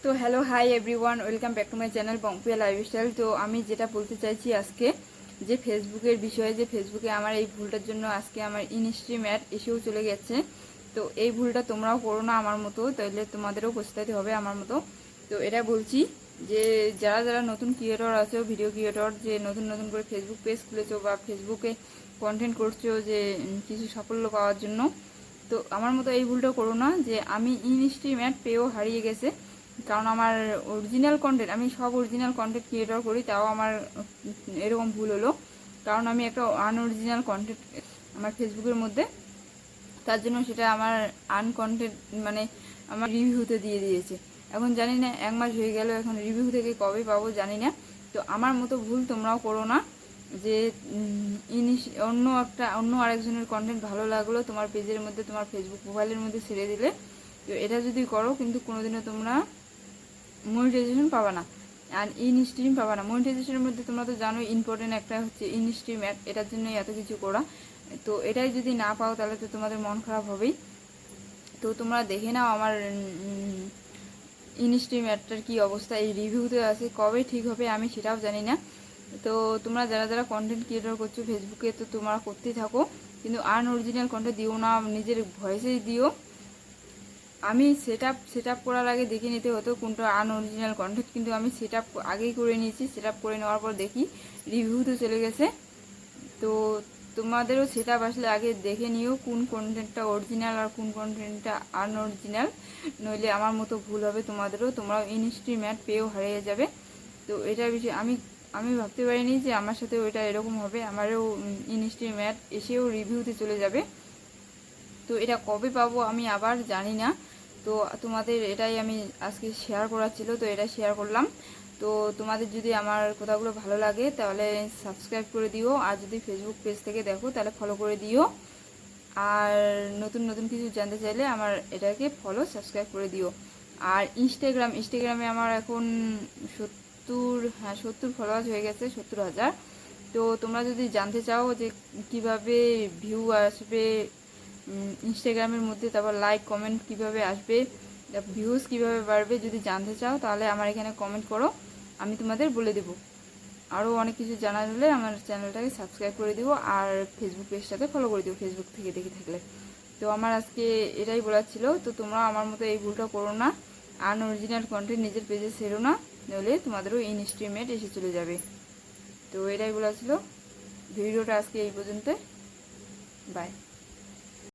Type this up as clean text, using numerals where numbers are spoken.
তো hello hi everyone, welcome back to my channel Pampia lifestyle. তো আমি যেটা বলতে চাইছি আজকে যে ফেসবুকের বিষয়ে, যে ফেসবুকে আমার এই ভুলটার জন্য আজকে আমার ইনস্ট্রিম অ্যাড এসেও চলে গেছে। তো এই ভুলটা তোমরাও করো না আমার মতো, তাহলে তোমাদেরও পছতাতে হবে আমার মতো। তো এটা বলছি যে যারা যারা নতুন ক্রিয়েটর আছো, ভিডিও ক্রিয়েটর, যে নতুন নতুন করে ফেসবুক পেজ খুলেছো বা ফেসবুকে কন্টেন্ট করছো যে কিছু সাফল্য পাওয়ার জন্য, তো আমার মতো এই ভুলটা করো না। যে আমি ইনস্ট্রিম অ্যাড পেয়েও হারিয়ে গেছে, কারণ আমার অরিজিনাল কন্টেন্ট, আমি সব অরিজিনাল কন্টেন্ট ক্রিয়েটর করি, তাও আমার এরকম ভুল হলো। কারণ আমি একটা আনঅরিজিনাল কন্টেন্ট আমার ফেসবুকের মধ্যে, তার জন্য সেটা আমার আনকন্টেন্ট মানে আমার রিভিউতে দিয়ে দিয়েছে। এখন জানি না, 1 মাস হয়ে গেল, এখন রিভিউ থেকে কবে পাবো জানি না। তো আমার মতো ভুল তোমরাও করো না, যে অন্য আরেকজনের কন্টেন্ট ভালো লাগলো তোমার পেজের মধ্যে, তোমার ফেসবুক প্রোফাইলের মধ্যে ছেড়ে দিলে, তো এটা যদি করো কিন্তু কোনোদিনও তোমরা মনিটাইজেশন পাবা না, আর ইনস্ট্রিম পাবা না। মনিটাইজেশনের মধ্যে তোমরা তো জানোই ইম্পর্টেন্ট একটা হচ্ছে ইনস্ট্রিম অ্যাড, এটার জন্যই এত কিছু করা। তো এটাই যদি না পাও তাহলে তো তোমাদের মন খারাপ হবেই। তো তোমরা দেখে নাও আমার ইনস্ট্রিম অ্যাডটার কী অবস্থা, এই রিভিউতে আছে, কবে ঠিক হবে আমি সেটাও জানি না। তো তোমরা যারা যারা কন্টেন্ট ক্রিয়েটর করছো ফেসবুকে, তো তোমরা করতেই থাকো, কিন্তু আনঅরিজিনাল কন্টেন্ট দিও না, নিজের ভয়েসেই দিও। আমি সেট আপ করার আগে দেখে নিতে হতো কোনটা আনঅরিজিনাল কন্টেন্ট, কিন্তু আমি সেট আপ আগেই করে নিয়েছি। সেট আপ করে নেওয়ার পর দেখি রিভিউতে চলে গেছে। তো তোমাদেরও সেট আপ আসলে আগে দেখে নিও কোন কন্টেন্টটা অরিজিনাল আর কোন কন্টেন্টটা আনঅরিজিনাল, নইলে আমার মতো ভুল হবে তোমাদেরও, তোমরাও ইনস্ট্রিম অ্যাড পেয়েও হারিয়ে যাবে। তো এটার বিষয়ে আমি ভাবতে পারিনি যে আমার সাথে ওইটা এরকম হবে, আমারও ইনস্ট্রিম অ্যাড এসেও রিভিউতে চলে যাবে। তো এটা কবে পাবো আমি আবার জানি না। তো তোমাদের এটাই আমি আজকে শেয়ার করার ছিল, তো এটা শেয়ার করলাম। তো তোমাদের যদি আমার কথাগুলো ভালো লাগে তাহলে সাবস্ক্রাইব করে দিও, আর যদি ফেসবুক পেজ থেকে দেখো তাহলে ফলো করে দিও। আর নতুন নতুন কিছু জানতে চাইলে আমার এটাকে ফলো সাবস্ক্রাইব করে দিও। আর ইনস্টাগ্রামে আমার এখন 70 ফলোয়ার্স হয়ে গেছে, 70,000। তো তোমরা যদি জানতে চাও যে কিভাবে ভিউ আসবে ইনস্টাগ্রামের মধ্যে, তারপর লাইক কমেন্ট কিভাবে আসবে, ভিউজ কিভাবে বাড়বে, যদি জানতে চাও তাহলে আমার এখানে কমেন্ট করো, আমি তোমাদের বলে দেবো। আরও অনেক কিছু জানার হলে আমার চ্যানেলটাকে সাবস্ক্রাইব করে দিও, আর ফেসবুক পেজটাতে ফলো করে দিও ফেসবুক থেকে দেখে থাকলে। তো আমার আজকে এটাই বলার ছিল। তো তোমরা আমার মতো এই ভুলটা করো না, আনঅরিজিনাল কন্টেন্ট নিজের পেজে ছেড়ো না, নইলে তোমাদেরও ইনস্ট্রিমেট এসে চলে যাবে। তো এটাই বলা ছিল। ভিডিওটা আজকে এই পর্যন্ত, বাই।